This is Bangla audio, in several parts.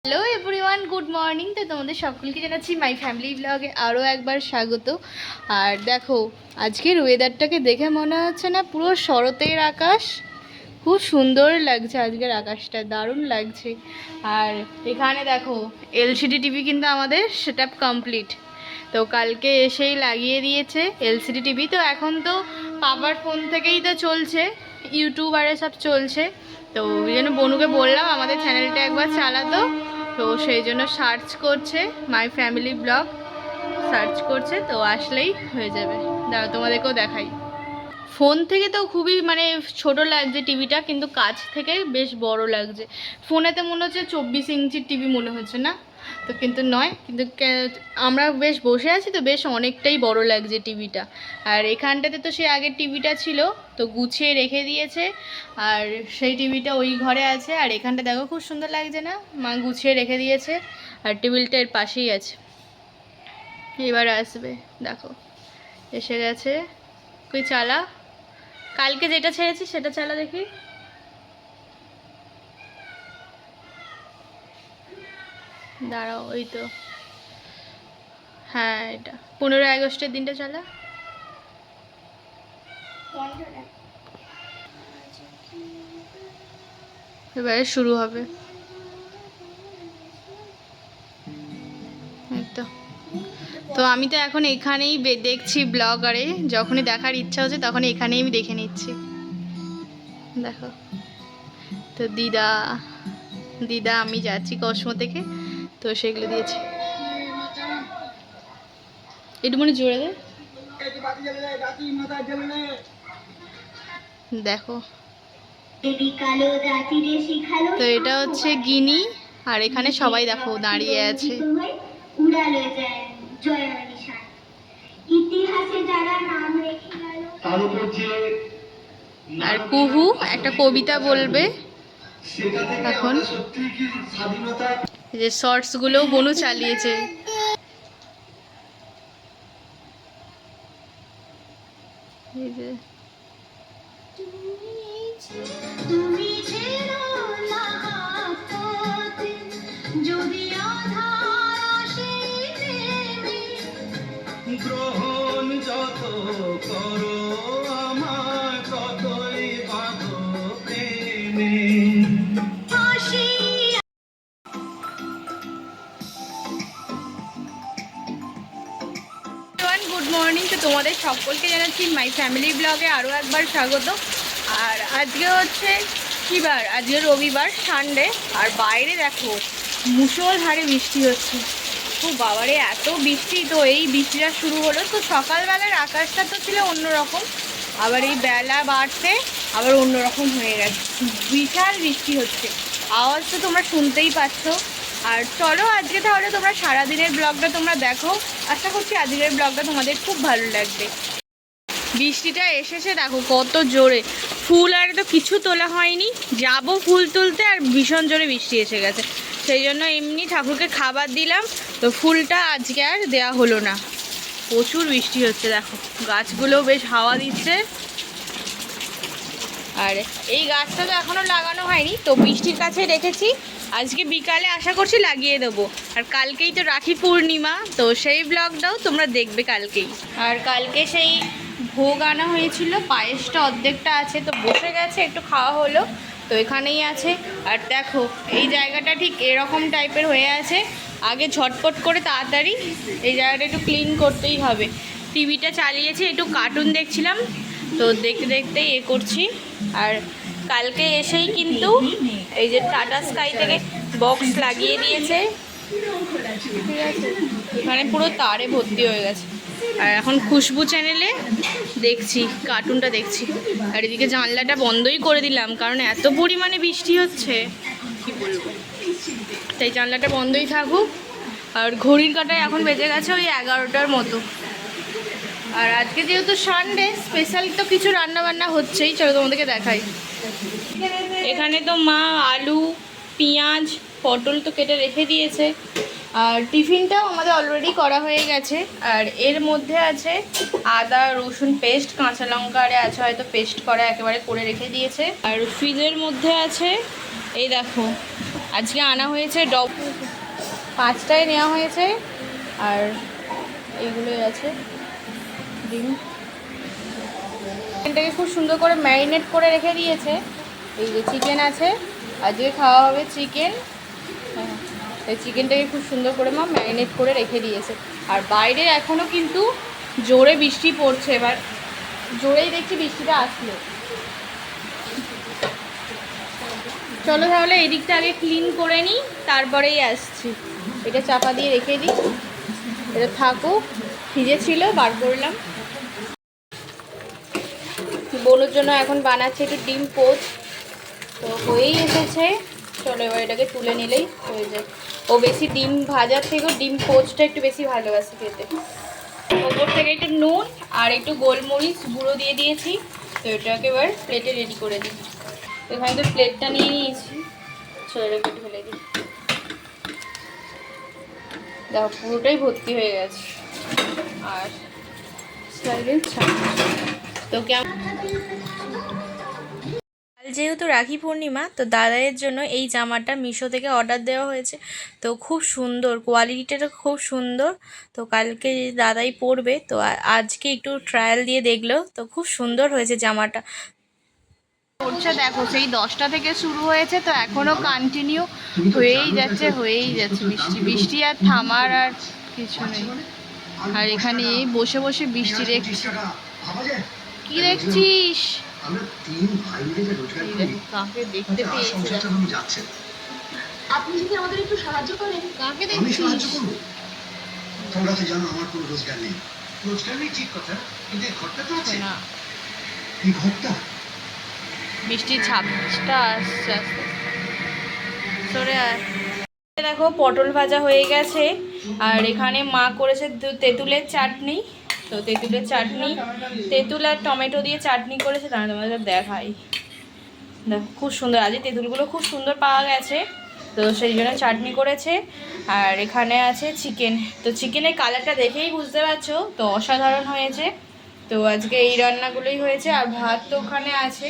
Hello everyone, good morning. তো তোমাদের সকলকে জানাচ্ছি মাই ফ্যামিলি ব্লগে আরও একবার স্বাগত। আর দেখো, আজকের ওয়েদারটাকে দেখে মনে হচ্ছে না পুরো শরতের আকাশ। খুব সুন্দর লাগছে আজকের আকাশটা, দারুণ লাগছে। আর এখানে দেখো এলসিডি টিভি কিন্তু আমাদের সেটআপ কমপ্লিট। তো কালকে এসেই লাগিয়ে দিয়েছে এলসিডি টিভি। তো এখন তো পাপার ফোন থেকেই তো চলছে, ইউটিউব আর সব চলছে। তো ওই জন্য বনুকে বললাম আমাদের চ্যানেলটা একবার চালাতো। তো সেই জন্য সার্চ করছে, মাই ফ্যামিলি ব্লগ সার্চ করছে, তো আসলেই হয়ে যাবে। দাঁড়াও তোমাদেরকেও দেখাই। ফোন থেকে তো খুবই ছোট লাগছে টিভিটা, কিন্তু কাছ থেকে বেশ বড় লাগছে। ফোনেতে মনে হচ্ছে 24 ইঞ্চির টিভি মনে হচ্ছে না, তো কিন্তু নয়। কিন্তু আমরা বেশ বসে আছি তো বেশ অনেকটাই বড় লাগছে টিভিটা। আর এখানটাতে তো সে আগের টিভিটা ছিল, তো গুছিয়ে রেখে দিয়েছে। আর সেই টিভিটা ওই ঘরে আছে। আর এখানটা দেখো খুব সুন্দর লাগছে না, মা গুছিয়ে রেখে দিয়েছে। আর টেবিলটা এর পাশেই আছে। এবার আসবে, দেখো এসে গেছে। কই চালা, কালকে যেটা ছেড়েছি সেটা চালা দেখি। দাঁড়াও, ওই তো, হ্যাঁ এটা 15 আগস্টের দিনটা চালা। এবারে শুরু হবে। এই তো। তো আমি তো এখন এখানেই দেখছি ব্লগারে, যখনই দেখার ইচ্ছা হচ্ছে তখন এখানেই আমি দেখে নিচ্ছি। দেখো তো দিদা দিদা আমি যাচ্ছি কসমো থেকে, তো সেগুলো দিয়েছে। একটু মনে জোরে দে। দেখো, তো এটা হচ্ছে গিনি। আর এখানে সবাই দেখো দাঁড়িয়ে আছে। আর কুহু একটা কবিতা বলবে এখন। যে শর্টস গুলোও বনু চালিয়েছে। এই যে গ্রহণ যত করো আমার ততই বাঁধো প্রেমে। Good morning. তো তোমাদের সকলকে জানাচ্ছি মাই ফ্যামিলি ব্লগে আরও একবার স্বাগত। আর আজকে হচ্ছে কী বার? আজকে রবিবার, সানডে। আর বাইরে দেখো মুষলধারে বৃষ্টি হচ্ছে। ও বাবারে, এত বৃষ্টি! তো এই বৃষ্টিটা শুরু হলো, তো সকালবেলার আকাশটা তো ছিল অন্যরকম, আবার এই বেলা বাড়তে আবার অন্যরকম হয়ে গেছে। বিশাল বৃষ্টি হচ্ছে, আওয়াজ তো তোমরা শুনতেই পাচ্ছ। আর চলো আজকে তাহলে তোমরা সারাদিনের ব্লগটা তোমরা দেখো। আশা করছি আজকের ব্লগটা তোমাদের খুব ভালো লাগবে। বৃষ্টিটা এসেছে দেখো কত জোরে। ফুল আর তো কিছু তোলা হয়নি, যাব ফুল তুলতে, আর ভীষণ জোরে বৃষ্টি এসে গেছে। সেই জন্য এমনি ঠাকুরকে খাবার দিলাম, তো ফুলটা আজকে আর দেয়া হলো না। প্রচুর বৃষ্টি হচ্ছে দেখো, গাছগুলো বেশ হাওয়া দিচ্ছে। আর এই গাছটা তো এখনও লাগানো হয়নি, তো বৃষ্টির কাছে রেখেছি। আজকে বিকালে আশা করছি লাগিয়ে দেবো। আর কালকেই তো রাখি পূর্ণিমা, তো সেই ব্লগটাও তোমরা দেখবে কালকেই। আর কালকে সেই ভোগ আনা হয়েছিল, পায়েসটা অর্ধেকটা আছে, তো বসে গেছে, একটু খাওয়া হলো, তো এখানেই আছে। আর দেখো এই জায়গাটা ঠিক এরকম টাইপের হয়ে আছে। আগে ঝটপট করে তাড়াতাড়ি এই জায়গাটা একটু ক্লিন করতেই হবে। টিভিটা চালিয়েছি, একটু কার্টুন দেখছিলাম, তো দেখতে দেখতেই করছি। আর কালকে এসেই কিন্তু এই যে টাটা স্কাই থেকে বক্স লাগিয়ে দিয়েছে, ঠিক আছে, এখানে পুরো তারে ভর্তি হয়ে গেছে। আর এখন খুশবু চ্যানেলে দেখছি, কার্টুনটা দেখছি। আর এদিকে জানলাটা বন্ধই করে দিলাম, কারণ এত পরিমাণে বৃষ্টি হচ্ছে কি বলবো, তাই জানলাটা বন্ধই থাকুক। আর ঘড়ির কাঁটায় এখন বেজে গেছে ওই 11টার মতো। আর আজকে যেহেতু সানডে, স্পেশাল তো কিছু রান্নাবান্না হচ্ছেই, চলো তোমাদেরকে দেখাই। এখানে তো মা আলু, পেঁয়াজ, পটল তো কেটে রেখে দিয়েছে। আর টিফিনটাও আমাদের অলরেডি করা হয়ে গেছে। আর এর মধ্যে আছে আদা রসুন পেস্ট, কাঁচা লঙ্কা আর আছে হয়তো পেস্ট করা, একেবারে করে রেখে দিয়েছে। আর ফ্রিজের মধ্যে আছে এই দেখো আজকে আনা হয়েছে 5টায় নেওয়া হয়েছে। আর এইগুলোই আছে ডিম। চিকেনটাকে খুব সুন্দর করে ম্যারিনেট করে রেখে দিয়েছে। এই যে চিকেন আছে, আজকে খাওয়া হবে চিকেন। হ্যাঁ, এই চিকেনটাকে খুব সুন্দর করে মা ম্যারিনেট করে রেখে দিয়েছে। আর বাইরে এখনও কিন্তু জোরে বৃষ্টি পড়ছে, এবার জোরেই দেখছি বৃষ্টিটা আসলো। চলো তাহলে এই দিকটা আগে ক্লিন করে নিই, তারপরেই আসছি। এটা চাপা দিয়ে রেখে দিই, এটা থাকুক, ভিজে ছিল বার করলাম। বোনের জন্য এখন বানাচ্ছে একটু ডিম পোচ, তো হয়েই এসেছে। চলো এবার এটাকে তুলে নিলেই হয়ে যায়। ও বেশি ডিম ভাজার থেকেও ডিম পোচটা একটু বেশি ভালোবাসে খেতে। ওপর থেকে একটু নুন আর একটু গোলমরিচ গুঁড়ো দিয়ে দিয়েছি। তো এটাকে এবার প্লেটে রেডি করে দিই। এখানে তো প্লেটটা নিয়ে নিয়েছি, চলো এটাকে ঢেলে দিই। দেখো পুরোটাই ভর্তি হয়ে গেছে। আর সাইডে তো কেমন, কাল যেহেতু রাখি পূর্ণিমা, তো দাদাইয়ের জন্য এই জামাটা মিশো থেকে অর্ডার দেওয়া হয়েছে। তো খুব সুন্দর, কোয়ালিটিটা খুব সুন্দর। তো কালকে দাদাই পরবে, তো আজকে একটু ট্রায়াল দিয়ে দেখলো, তো খুব সুন্দর হয়েছে জামাটা। পড়ছে দেখো, সেই 10টা থেকে শুরু হয়েছে, তো এখনো কন্টিনিউ হয়েই যাচ্ছে বৃষ্টি। বৃষ্টি আর থামার আর কিছু নেই। আর এখানে বসে বসে বৃষ্টি দেখছি। কি দেখছিস? কাকে দেখতে পেয়েছি? আপনি যদি আমাদের একটু সাহায্য করেন। কাকে দেখছিস? তোমরা তো জানো আমার কোনো রোজগার নেই। রোজগার নেই ঠিক কথা, কিন্তু এই ঘরটা তো আছে না। এই ঘরটা বৃষ্টির ছাপটা আসছে আস্তে সরে আয়। দেখো পটল ভাজা হয়ে গেছে। আর এখানে মা করেছে তেঁতুলের চাটনি। তো তেঁতুলের চাটনি, তেঁতুল আর টমেটো দিয়ে চাটনি করেছে, তাহলে তোমাদের দেখাই। দেখো খুব সুন্দর, আজকে তেঁতুলগুলো খুব সুন্দর পাওয়া গেছে, তো সেই জন্য চাটনি করেছে। আর এখানে আছে চিকেন। তো চিকেনের কালারটা দেখেই বুঝতে পারছো, তো অসাধারণ হয়েছে। তো আজকে এই রান্নাগুলোই হয়েছে। আর ভাত তো ওখানে আছে,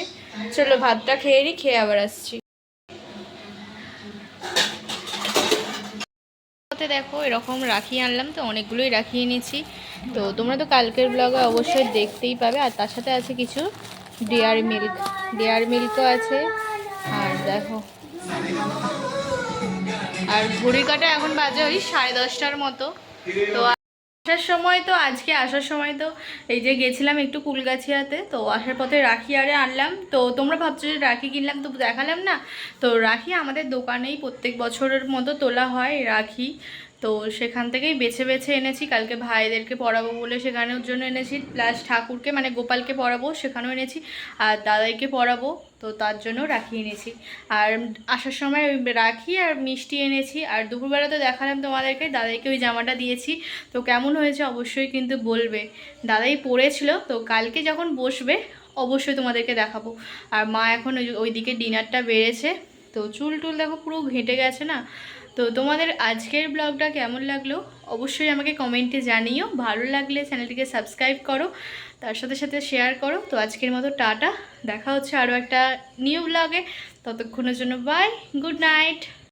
চলো ভাতটা খেয়ে নিই, খেয়ে আবার আসছি। দেখো এরকম রাখি আনলাম, তো অনেকগুলোই রাখি এনেছি। তো তোমরা তো কালকের ব্লগে অবশ্যই দেখতেই পাবে। আর তার সাথে আছে কিছু ডেয়ারি মিল্কও আছে। আর দেখো, আর ঘড়ির কাঁটা এখন বাজে ওই 10:30টার মতো। তো আসার সময় তো এই যে গেছিলাম একটু কুলগাছিয়াতে, তো আসার পথে রাখি আরে আনলাম। তো তোমরা ভাবছো যে রাখি কিনলাম তো দেখালাম না। তো রাখি আমাদের দোকানেই প্রত্যেক বছরের মতো তোলা হয় রাখি। তো সেখান থেকেই বেছে বেছে এনেছি। কালকে ভাইদেরকে পড়াবো বলে সেখানের জন্য এনেছি, প্লাস ঠাকুরকে মানে গোপালকে পড়াবো সেখানেও এনেছি, আর দাদাইকে পড়াবো, তো তার জন্য রাখি এনেছি। আর আসার সময় ওই রাখি আর মিষ্টি এনেছি। আর দুপুরবেলা তো দেখালাম তোমাদেরকে, দাদাইকে ওই জামাটা দিয়েছি। তো কেমন হয়েছে অবশ্যই কিন্তু বলবে। দাদাই পড়েছিল, তো কালকে যখন বসবে অবশ্যই তোমাদেরকে দেখাবো। আর মা এখন ওইদিকে ডিনারটা বেড়েছে। তো চুল টুল দেখো পুরো ঘেঁটে গেছে না। তো তোমাদের আজকের ব্লগটা কেমন লাগলো অবশ্যই আমাকে কমেন্টে জানিও। ভালো লাগলে চ্যানেলটিকে সাবস্ক্রাইব করো, তার সাথে সাথে শেয়ার করো। তো আজকের মতো টাটা, দেখা হচ্ছে আরও একটা নিউ ব্লগে। ততক্ষণের জন্য বাই, গুড নাইট।